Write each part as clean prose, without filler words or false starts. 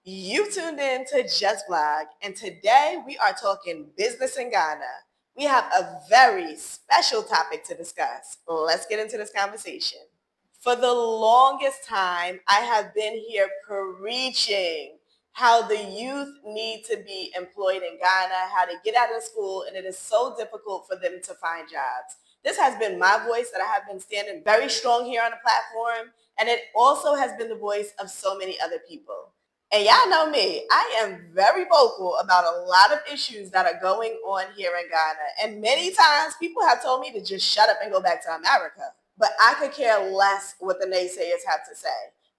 You tuned in to Just Blog, and today we are talking business in Ghana. We have a very special topic to discuss. Let's get into this conversation. For the longest time, I have been here preaching how the youth need to be employed in Ghana, how to get out of school, and it is so difficult for them to find jobs. This has been my voice that I have been standing very strong here on the platform, and it also has been the voice of so many other people. And y'all know me, I am very vocal about a lot of issues that are going on here in Ghana. And many times people have told me to just shut up and go back to America. But I could care less what the naysayers have to say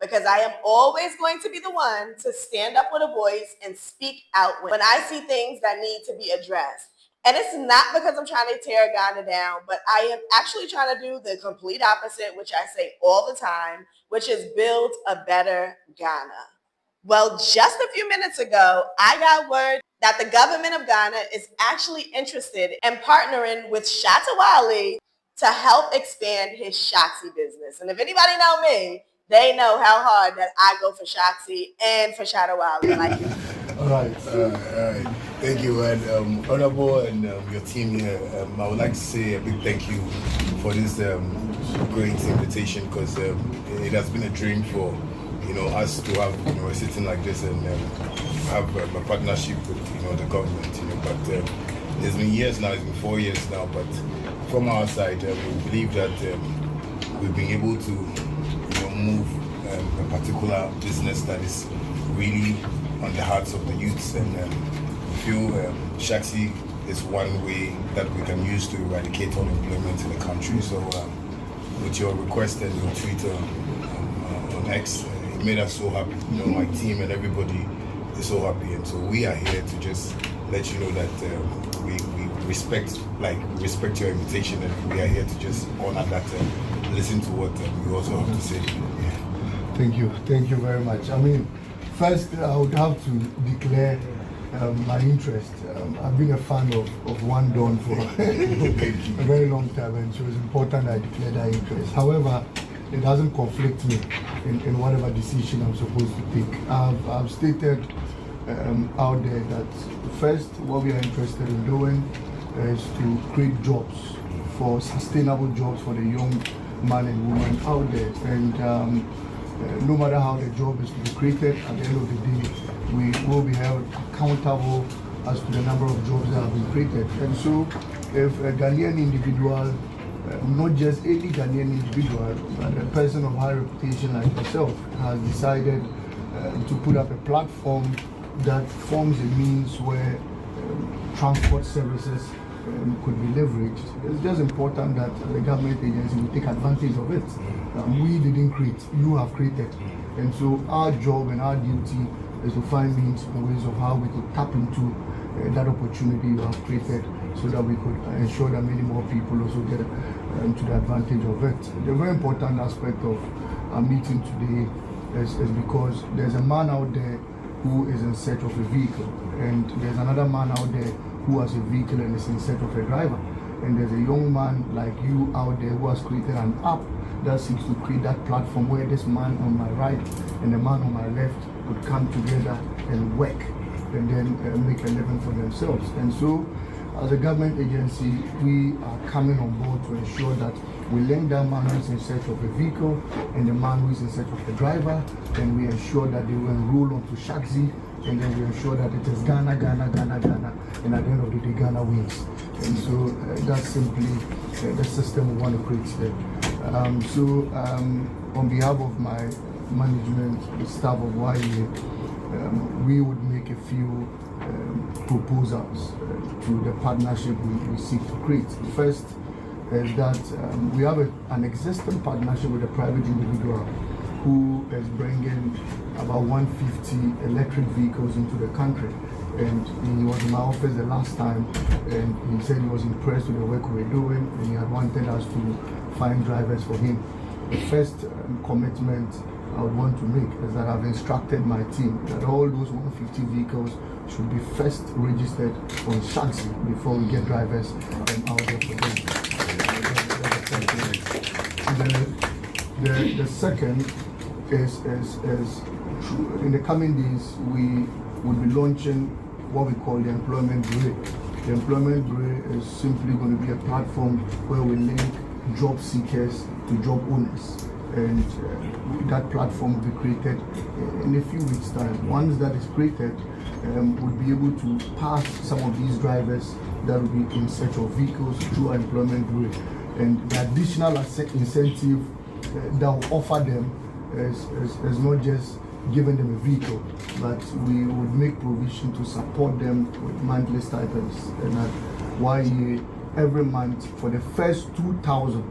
because I am always going to be the one to stand up with a voice and speak out when I see things that need to be addressed. And it's not because I'm trying to tear Ghana down, but I am actually trying to do the complete opposite, which I say all the time, which is build a better Ghana. Well, just a few minutes ago, I got word that the government of Ghana is actually interested in partnering with Shatta Wale to help expand his Shaxi business. And if anybody know me, they know how hard that I go for Shaxi and for Shatta Wale. All right. Thank you, and Honorable and your team here. I would like to say a big thank you for this great invitation because it has been a dream for us to have a sitting like this and have a partnership with the government. But it's been years now. It's been 4 years now. But from our side, we believe that we've been able to move a particular business that is really on the hearts of the youths, and we feel Shaxi is one way that we can use to eradicate unemployment in the country. So with your request and your tweet on X, it made us so happy. My team and everybody is so happy, and so we are here to just let you know that we respect your invitation, and we are here to just honor that and listen to what you also have to say. Yeah. Thank you very much. I mean, first, I would have to declare my interest. I've been a fan of One Dawn for a very long time, and so it's important I declare that interest. However, it doesn't conflict me in whatever decision I'm supposed to take. I've stated out there that first, what we are interested in doing is to create jobs, for sustainable jobs for the young man and woman out there. And no matter how the job is to be created, at the end of the day, we will be held accountable as to the number of jobs that have been created. And so, if a Ghanaian individual, not just any Ghanaian individual, but a person of high reputation like yourself, has decided to put up a platform that forms a means where transport services could be leveraged, it's just important that the government agency will take advantage of it. We didn't create, you have created. And so our job and our duty is to find means and ways of how we could tap into that opportunity you have created so that we could ensure that many more people also get to the advantage of it. The very important aspect of our meeting today is because there's a man out there who is in search of a vehicle, and there's another man out there who has a vehicle and is in search of a driver. And there's a young man like you out there who has created an app that seeks to create that platform where this man on my right and the man on my left could come together and work and then make a living for themselves. And so, as a government agency, we are coming on board to ensure that we link that man who is in search of a vehicle and the man who is in search of a driver, and we ensure that they will enroll onto Shaxi, and then we ensure that it is Ghana, Ghana, Ghana, Ghana, and at the end of the day, Ghana wins. And so that's simply the system we want to create here. On behalf of my management, the staff of YA, we would make a few proposals to the partnership we seek to create. First is that we have an existing partnership with a private individual who is bringing about 150 electric vehicles into the country. And he was in my office the last time, and he said he was impressed with the work we were doing, and he had wanted us to find drivers for him. The first commitment I would want to make is that I've instructed my team that all those 150 vehicles should be first registered on Shaxi before we get drivers out there for them. The second is in the coming days, we will be launching what we call the Employment Bureau. The Employment Bureau is simply going to be a platform where we link job seekers to job owners. And that platform will be created in a few weeks' time. Once that is created, we'll be able to pass some of these drivers that will be in search of vehicles through our Employment Bureau. And the additional incentive that will offer them is not just giving them a vehicle, but we would make provision to support them with monthly stipends. And why every month for the first 2,000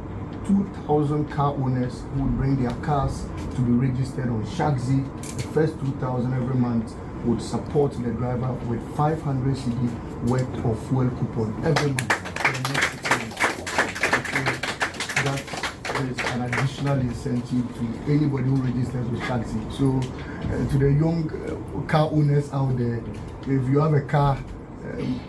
car owners who would bring their cars to be registered on Shaxi, the first 2,000 every month would support the driver with 500 cedi worth of fuel coupon every month. That is an additional incentive to anybody who registers with Shaxi. So to the young car owners out there, if you have a car,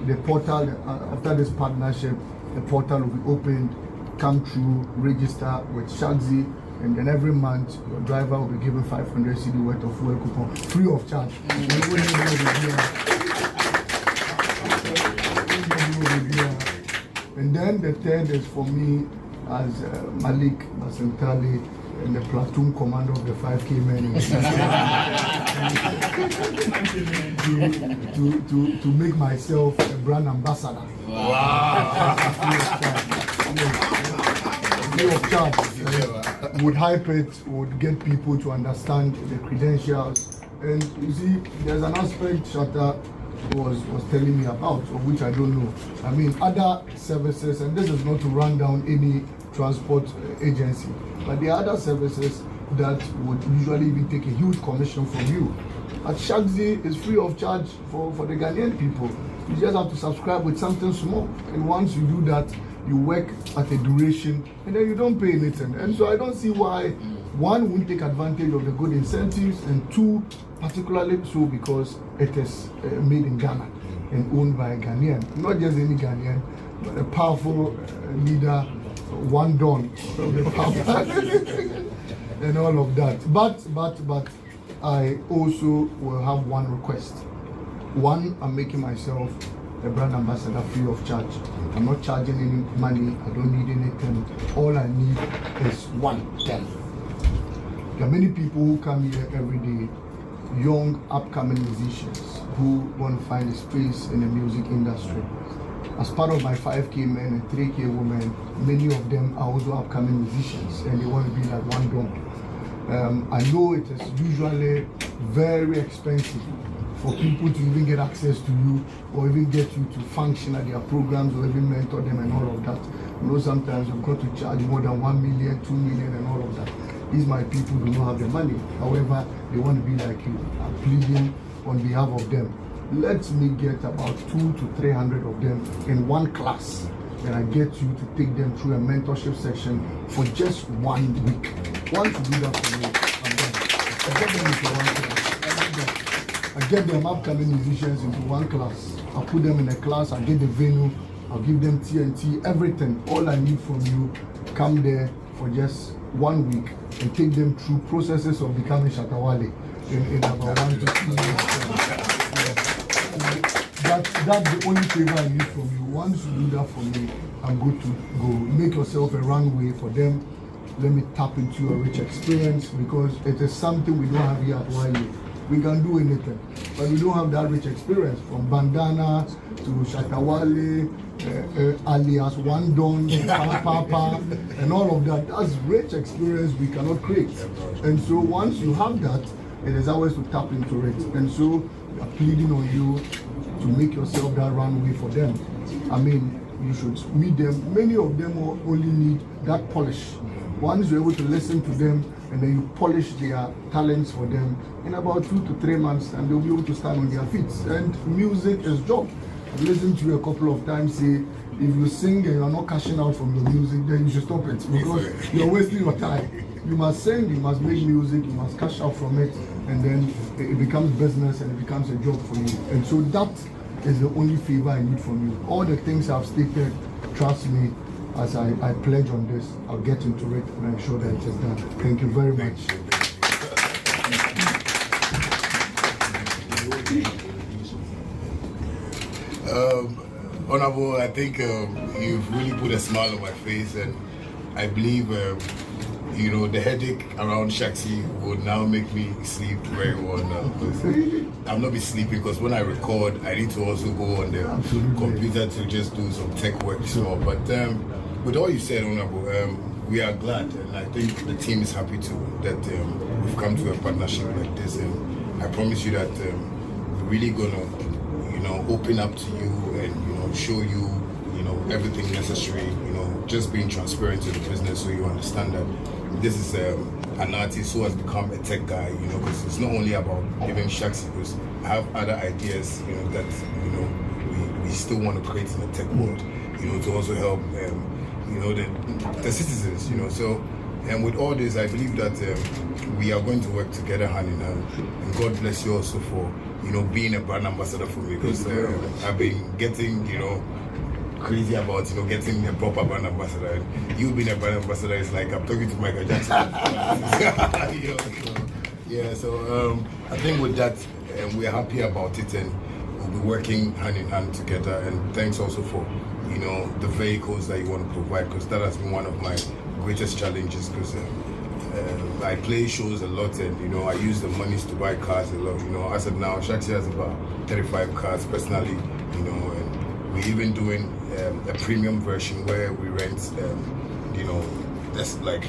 the portal, after this partnership, the portal will be opened. Come through, register with Shaxi, and then every month your driver will be given 500 cedi worth of fuel coupon free of charge. And then the third is for me as Malik Basentali and the platoon commander of the 5K men to make myself a brand ambassador. Wow. Free of charge. Would hype it, would get people to understand the credentials. And you see, there's an aspect Shatta was telling me about, of which I don't know. I mean, other services, and this is not to run down any transport agency, but there are other services that would usually even take a huge commission from you. At Shaxi is free of charge for the Ghanaian people. You just have to subscribe with something small, and once you do that, you work at a duration, and then you don't pay anything. And so I don't see why one won't take advantage of the good incentives, and two, particularly so because it is made in Ghana and owned by a Ghanaian. Not just any Ghanaian, but a powerful leader, one don from the power and all of that. But I also will have one request. One, I'm making myself a brand ambassador free of charge. I'm not charging any money. I don't need anything. All I need is one thing. There are many people who come here every day, young upcoming musicians who want to find a space in the music industry. As part of my 5K men and 3K women, many of them are also upcoming musicians and they want to be like one drum. I know it is usually very expensive for people to even get access to you or even get you to function at their programs or even mentor them and all of that. You know, sometimes you've got to charge more than 1 million, 2 million and all of that. These my people do not have the money. However, they want to be like you. I'm pleading on behalf of them. Let me get about 200 to 300 of them in one class. And I get you to take them through a mentorship section for just 1 week. Once you do that for me, I'm done. I get them into one class. I get them upcoming musicians into one class. I put them in a class, I get the venue, I'll give them TNT, everything. All I need from you, come there for just 1 week and take them through processes of becoming Shatta Wale in about 1 to 2 years. That's the only favor I need from you. Once you do that for me, I'm good to go. Make yourself a runway for them. Let me tap into your rich experience because it is something we don't have here at YU. We can do anything, but we don't have that rich experience from bandana to Shatta Wale, alias One Don, Papa, and all of that. That's rich experience we cannot create. And so once you have that, it is always to tap into it. And so we are pleading on you to make yourself that runway for them. I mean, you should meet them. Many of them only need that polish. Once you're able to listen to them and then you polish their talents for them, in about 2 to 3 months, and they'll be able to stand on their feet. And music is job. I've listened to you a couple of times say, if you sing and you're not cashing out from your music, then you should stop it because you're wasting your time. You must sing, you must make music, you must cash out from it, and then it becomes business and it becomes a job for you. And so that is the only favor I need from you. All the things I've stated, trust me, as I pledge on this, I'll get into it and I'm sure that it is done. Thank you very much. Honorable, I think you've really put a smile on my face, and I believe the headache around Shaxi will now make me sleep very well now. Because I'll not be sleeping, because when I record, I need to also go on the computer to just do some tech work. So, but with all you said, Honorable, we are glad, and I think the team is happy too that we've come to a partnership like this, and I promise you that we're really gonna, open up to you and show you, everything necessary. Just being transparent to the business so you understand that this is an artist who has become a tech guy. Because it's not only about even Shaxi, because I have other ideas, that we still want to create in the tech world, to also help. The citizens, So, and with all this, I believe that we are going to work together hand in hand. And God bless you also for, being a brand ambassador for me, because I've been getting, crazy about, getting a proper brand ambassador. And you being a brand ambassador is like I'm talking to Michael Jackson. So I think with that, we're happy about it, and we'll be working hand in hand together. And thanks also for the vehicles that you want to provide, because that has been one of my greatest challenges, because I play shows a lot, and I use the monies to buy cars a lot. As of now, Shaxi has about 35 cars personally, and we're even doing a premium version where we rent that's like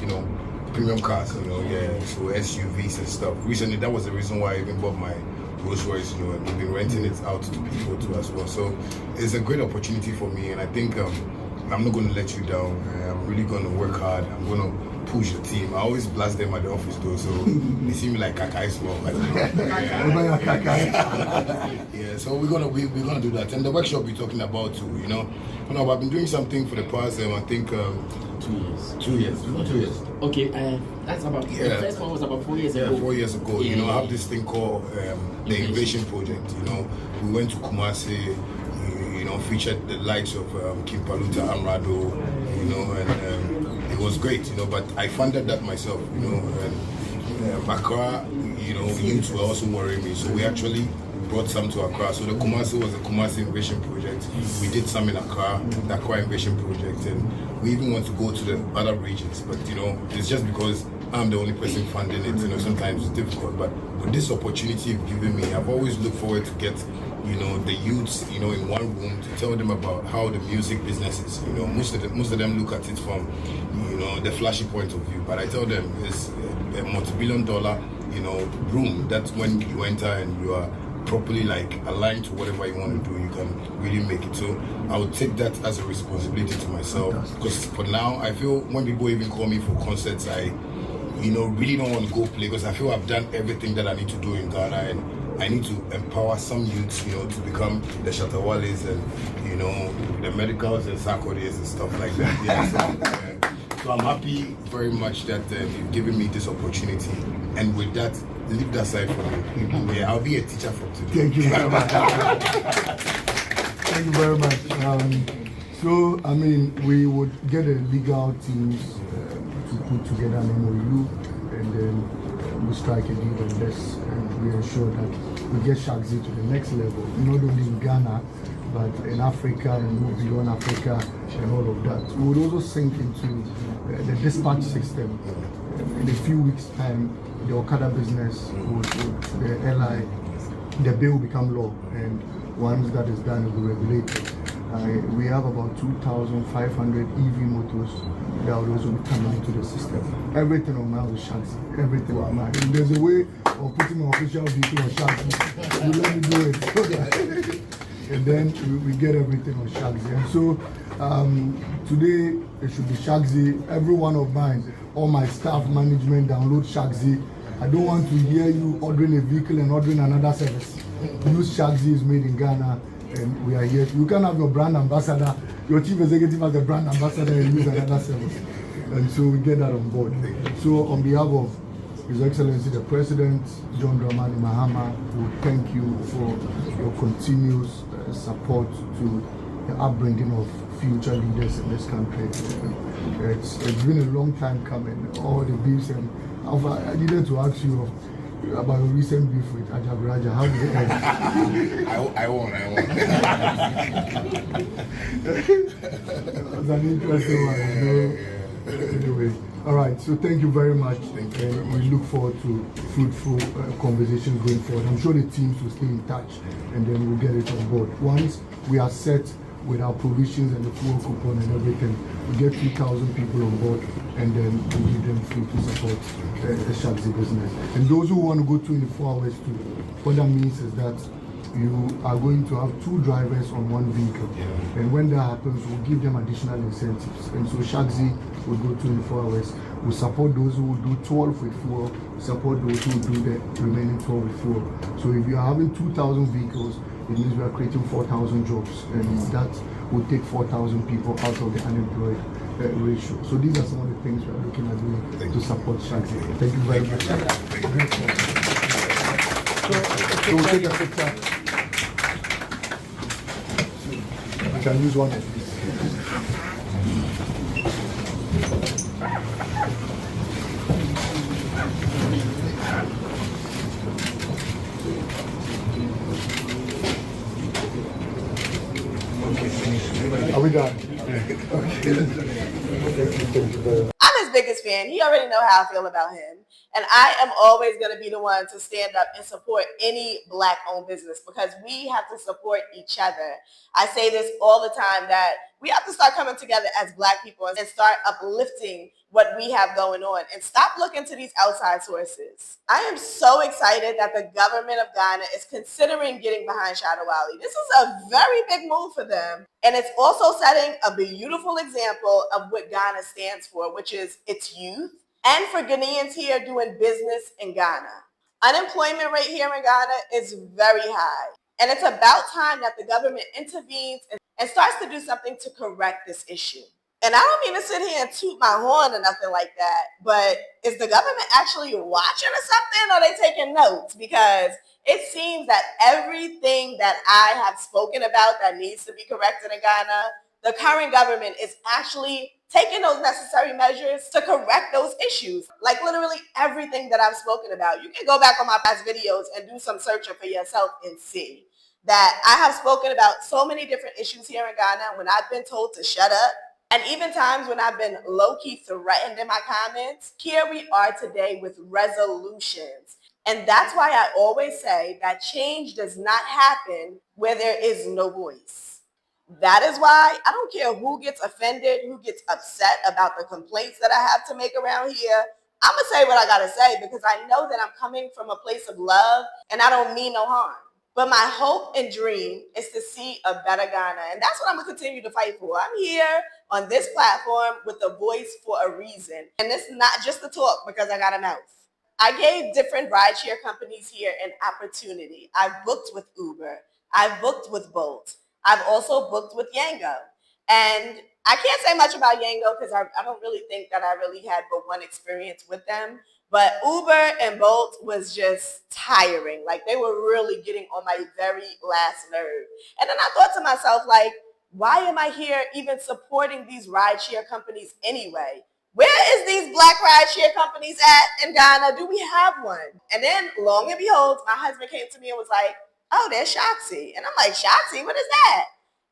premium cars, so SUVs and stuff. Recently, that was the reason why I even bought my Rolls Royce, and we've been renting it out to people too as well. So it's a great opportunity for me, and I think I'm not going to let you down. I'm really going to work hard. I'm going to push the team. I always blast them at the office though, so they see me like Kaka as well. So we're gonna do that. And the workshop we're talking about too, I've been doing something for the past, I think 2 years. 2 years. 2 years. Okay, that's about the first one was about 4 years ago. 4 years ago. I have this thing called the Invasion Project. We went to Kumasi, featured the likes of Kim Paluta, Amrado, and it was great, but I funded that myself, and Accra, youths were also worrying me, so we actually brought some to Accra. So the Kumasi was the Kumasi Invasion Project. We did some in Accra, the Accra Invasion Project, and we even want to go to the other regions, but it's just because I'm the only person funding it, sometimes it's difficult, but with this opportunity you've given me, I've always looked forward to get the youths, in one room to tell them about how the music business is. Most of them look at it from, the flashy point of view. But I tell them it's a multi-billion-dollar, room that when you enter and you are properly aligned to whatever you want to do, you can really make it. So I would take that as a responsibility to myself. Because for now, I feel when people even call me for concerts, I, really don't want to go play, because I feel I've done everything that I need to do in Ghana, and I need to empower some youths, to become the Shatta Wales and, the medicals and Sarkodis and stuff like that. So I'm happy very much that you've given me this opportunity. And with that, leave that side for me. I'll be a teacher from today. Thank you very much. Thank you very much. So, we would get a legal teams to put together an MOU, and then we strike a deal on this, and we ensure that we get Shaxi to the next level, not only in Ghana, but in Africa and move beyond Africa and all of that. We would also sink into the dispatch system. In a few weeks' time, the Okada business would the LI, the bill will become law, and once that is done, it will be regulated. We have about 2,500 EV motors that will also be coming into the system. Everything on my is Shaxi. Everything on mine. If there's a way of putting my official vehicle on Shaxi, you let me do it. And then we get everything on Shaxi. And so today it should be Shaxi. Every one of mine, all my staff, management, download Shaxi. I don't want to hear you ordering a vehicle and ordering another service. Use Shaxi is made in Ghana. And we are here. You can have your brand ambassador, your chief executive as a brand ambassador, and use another service. And so we get that on board. So on behalf of His Excellency the President, John Dramani Mahama, we thank you for your continuous support to the upbringing of future leaders in this country. It's been a long time coming. All the beefs, and I needed to ask you, about your recent beef with Ajabraja. How did it end? I won. It was an interesting one. Anyway, all right. So thank you very much. Thank you very much. We look forward to fruitful conversations going forward. I'm sure the teams will stay in touch, and then we'll get it on board. Once we are set with our provisions and the fuel coupon and everything, we get 3,000 people on board, and then we give them free to support the Shaxi business. And those who want to go 24 hours too, what that means is that you are going to have 2 drivers on 1 vehicle. Yeah. And when that happens, we'll give them additional incentives. And so Shaxi will go 24 hours. We'll support those who will do 12 with fuel, support those who will do the remaining 12 with fuel. So if you are having 2,000 vehicles, it means we are creating 4,000 jobs. And that will take 4,000 people out of the unemployed ratio. So these are some of the things we are looking at doing to support Shaxi. Thank you very much. So we'll take a picture. I can use one of these. Are we done? Okay. Thank you very much. I'm his biggest fan. He already know how I feel about him. And I am always going to be the one to stand up and support any Black-owned business because we have to support each other. I say this all the time that we have to start coming together as Black people and start uplifting what we have going on and stop looking to these outside sources. I am so excited that the government of Ghana is considering getting behind Shatta Wale. This is a very big move for them. And it's also setting a beautiful example of what Ghana stands for, which is its youth, and for Ghanaians here doing business in Ghana. Unemployment rate here in Ghana is very high. And it's about time that the government intervenes and starts to do something to correct this issue. And I don't mean to sit here and toot my horn or nothing like that, but is the government actually watching or something, or are they taking notes? Because it seems that everything that I have spoken about that needs to be corrected in Ghana, the current government is actually taking those necessary measures to correct those issues. Like literally everything that I've spoken about. You can go back on my past videos and do some searching for yourself and see that I have spoken about so many different issues here in Ghana when I've been told to shut up. And even times when I've been low-key threatened in my comments, here we are today with resolutions. And that's why I always say that change does not happen where there is no voice. That is why I don't care who gets offended, who gets upset about the complaints that I have to make around here. I'm going to say what I got to say because I know that I'm coming from a place of love and I don't mean no harm. But my hope and dream is to see a better Ghana. And that's what I'm going to continue to fight for. I'm here on this platform with a voice for a reason. And it's not just to talk because I got a mouth. I gave different rideshare companies here an opportunity. I've booked with Uber. I've booked with Bolt. I've also booked with Yango. And I can't say much about Yango because I don't really think that I really had but one experience with them. But Uber and Bolt was just tiring. Like they were really getting on my very last nerve. And then I thought to myself, like, why am I here even supporting these rideshare companies anyway? Where is these Black rideshare companies at in Ghana? Do we have one? And then long and behold, my husband came to me and was like, oh, there's Shaxi. And I'm like, Shaxi, what is that?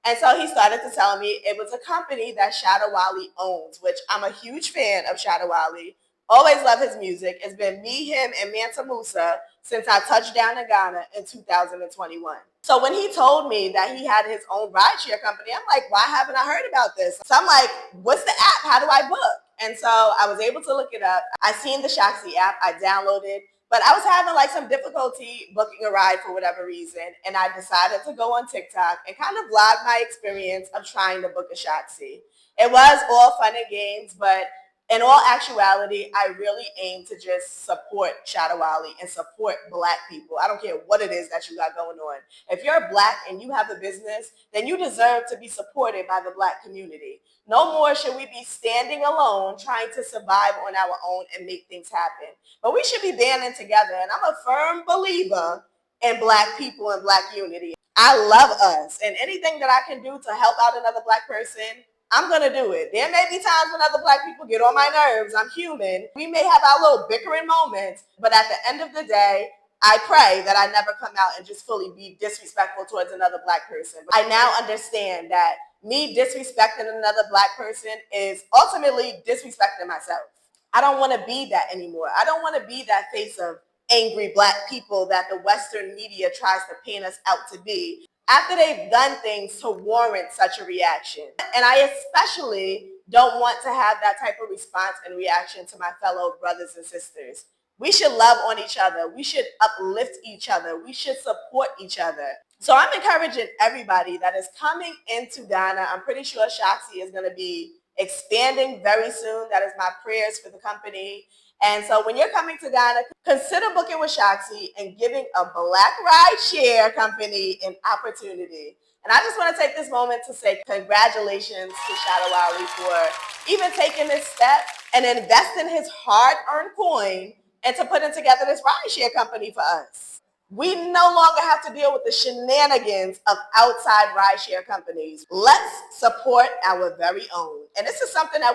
And so he started to tell me it was a company that Shatta Wale owns, which I'm a huge fan of Shatta Wale. Always love his music. It's been me, him, and Mansa Musa since I touched down in Ghana in 2021. So when he told me that he had his own rideshare company, I'm like, why haven't I heard about this? So I'm like, what's the app? How do I book? And so I was able to look it up. I seen the Shaxi app. I downloaded, but I was having like some difficulty booking a ride for whatever reason. And I decided to go on TikTok and kind of vlog my experience of trying to book a Shaxi. It was all fun and games, but in all actuality, I really aim to just support Shatta Wale and support Black people. I don't care what it is that you got going on. If you're Black and you have a business, then you deserve to be supported by the Black community. No more should we be standing alone trying to survive on our own and make things happen. But we should be banding together. And I'm a firm believer in Black people and Black unity. I love us. And anything that I can do to help out another Black person, I'm going to do it. There may be times when other Black people get on my nerves. I'm human. We may have our little bickering moments, but at the end of the day, I pray that I never come out and just fully be disrespectful towards another Black person. I now understand that me disrespecting another Black person is ultimately disrespecting myself. I don't want to be that anymore. I don't want to be that face of angry Black people that the Western media tries to paint us out to be after they've done things to warrant such a reaction. And I especially don't want to have that type of response and reaction to my fellow brothers and sisters. We should love on each other. We should uplift each other. We should support each other. So I'm encouraging everybody that is coming into Ghana. I'm pretty sure Shaxi is going to be expanding very soon. That is my prayers for the company. And so when you're coming to Ghana, consider booking with Shaxi and giving a Black ride share company an opportunity. And I just want to take this moment to say congratulations to Shatta Wale for even taking this step and investing his hard-earned coin into putting together this ride share company for us. We no longer have to deal with the shenanigans of outside rideshare companies. Let's support our very own. And this is something that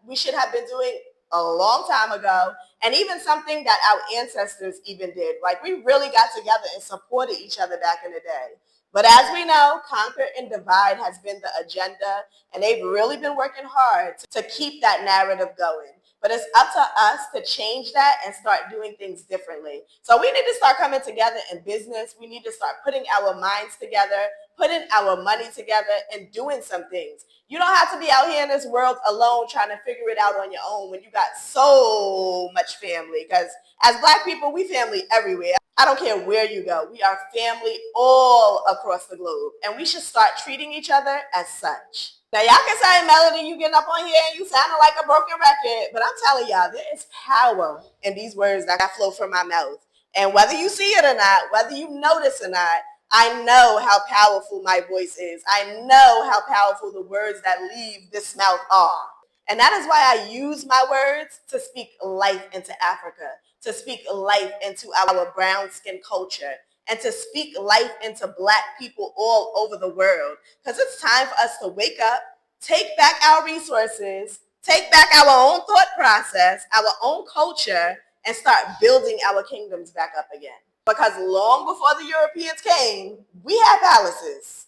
we should have been doing a long time ago, and even something that our ancestors even did. Like, we really got together and supported each other back in the day. But as we know, conquer and divide has been the agenda, and they've really been working hard to keep that narrative going. But it's up to us to change that and start doing things differently. So we need to start coming together in business. We need to start putting our minds together, putting our money together, and doing some things. You don't have to be out here in this world alone trying to figure it out on your own when you got so much family. Because as Black people, we family everywhere. I don't care where you go. We are family all across the globe. And we should start treating each other as such. Now, y'all can say, Melody, you getting up on here and you sounding like a broken record. But I'm telling y'all, there is power in these words that flow from my mouth. And whether you see it or not, whether you notice or not, I know how powerful my voice is. I know how powerful the words that leave this mouth are. And that is why I use my words to speak life into Africa, to speak life into our brown skin culture, and to speak life into Black people all over the world. Because it's time for us to wake up, take back our resources, take back our own thought process, our own culture, and start building our kingdoms back up again. Because long before the Europeans came, we had palaces.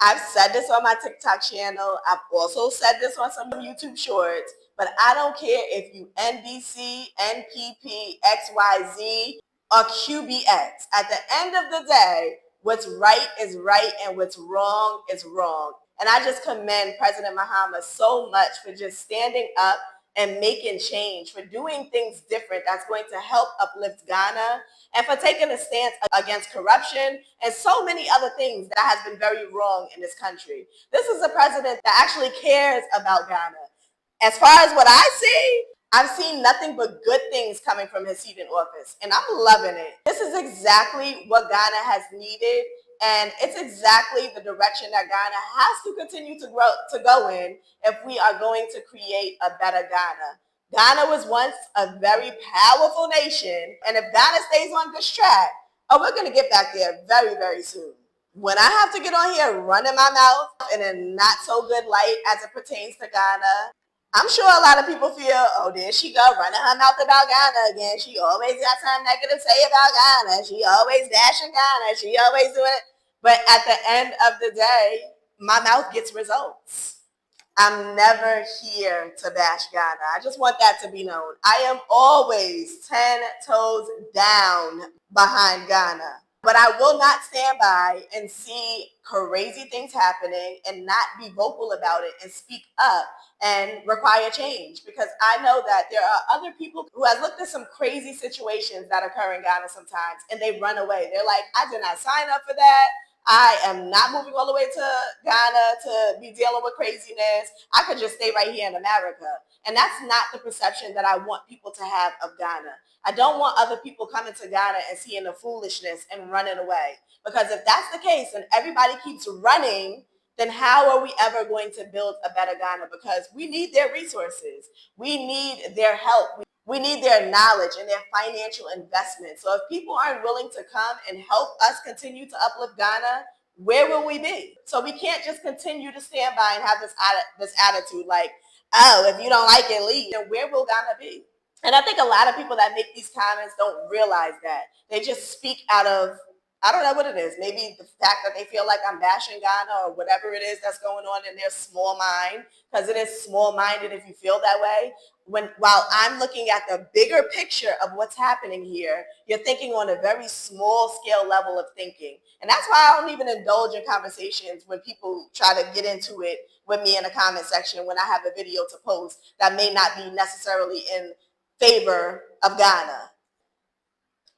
I've said this on my TikTok channel. I've also said this on some YouTube shorts. But I don't care if you NBC, NPP, XYZ, or QBX. At the end of the day, what's right is right and what's wrong is wrong. And I just commend President Mahama so much for just standing up and making change, for doing things different that's going to help uplift Ghana, and for taking a stance against corruption and so many other things that has been very wrong in this country. This is a president that actually cares about Ghana. As far as what I see, I've seen nothing but good things coming from his seat in office, and I'm loving it. This is exactly what Ghana has needed, and it's exactly the direction that Ghana has to continue to go in if we are going to create a better Ghana. Ghana was once a very powerful nation, and if Ghana stays on this track, we're going to get back there very, very soon. When I have to get on here running my mouth in a not so good light as it pertains to Ghana, I'm sure a lot of people feel, oh, there she go, running her mouth about Ghana again. She always got something negative to say about Ghana. She always dashing Ghana. She always doing it. But at the end of the day, my mouth gets results. I'm never here to bash Ghana. I just want that to be known. I am always 10 toes down behind Ghana. But I will not stand by and see crazy things happening and not be vocal about it and speak up and require change, because I know that there are other people who have looked at some crazy situations that occur in Ghana sometimes and they run away. They're like, I did not sign up for that. I am not moving all the way to Ghana to be dealing with craziness. I could just stay right here in America. And that's not the perception that I want people to have of Ghana. I don't want other people coming to Ghana and seeing the foolishness and running away. Because if that's the case and everybody keeps running, then how are we ever going to build a better Ghana? Because we need their resources. We need their help. We need their knowledge and their financial investment. So if people aren't willing to come and help us continue to uplift Ghana, where will we be? So we can't just continue to stand by and have this attitude like, oh, if you don't like it, leave. Then where will Ghana be? And I think a lot of people that make these comments don't realize that. They just speak out of, I don't know what it is. Maybe the fact that they feel like I'm bashing Ghana or whatever it is that's going on in their small mind, because it is small-minded if you feel that way. While I'm looking at the bigger picture of what's happening here, you're thinking on a very small scale level of thinking. And that's why I don't even indulge in conversations when people try to get into it with me in the comment section when I have a video to post that may not be necessarily in favor of Ghana.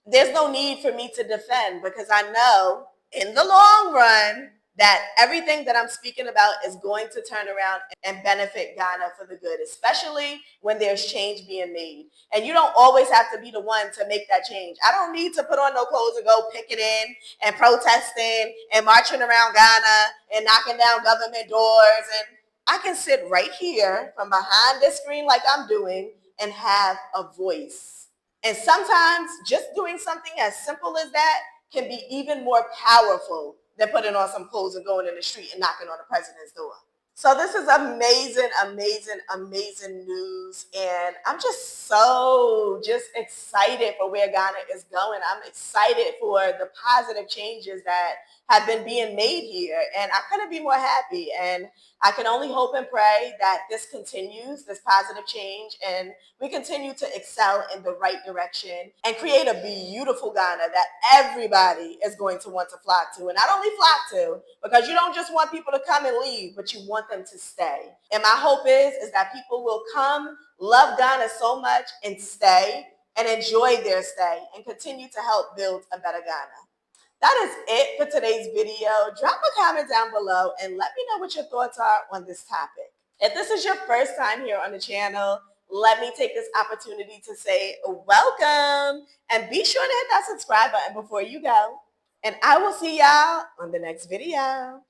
There's no need for me to defend because I know in the long run that everything that I'm speaking about is going to turn around and benefit Ghana for the good, especially when there's change being made. And you don't always have to be the one to make that change. I don't need to put on no clothes and go picketing and protesting and marching around Ghana and knocking down government doors. And I can sit right here from behind this screen like I'm doing and have a voice. And sometimes just doing something as simple as that can be even more powerful than putting on some clothes and going in the street and knocking on the president's door. So this is amazing, amazing, amazing news. And I'm just excited for where Ghana is going. I'm excited for the positive changes that have been being made here. And I couldn't be more happy. And I can only hope and pray that this continues, this positive change, and we continue to excel in the right direction and create a beautiful Ghana that everybody is going to want to flock to. And not only flock to, because you don't just want people to come and leave, but you want them to stay. And my hope is that people will come, love Ghana so much, and stay and enjoy their stay and continue to help build a better Ghana. That is it for today's video. Drop a comment down below and let me know what your thoughts are on this topic. If this is your first time here on the channel, let me take this opportunity to say welcome and be sure to hit that subscribe button before you go. And I will see y'all on the next video.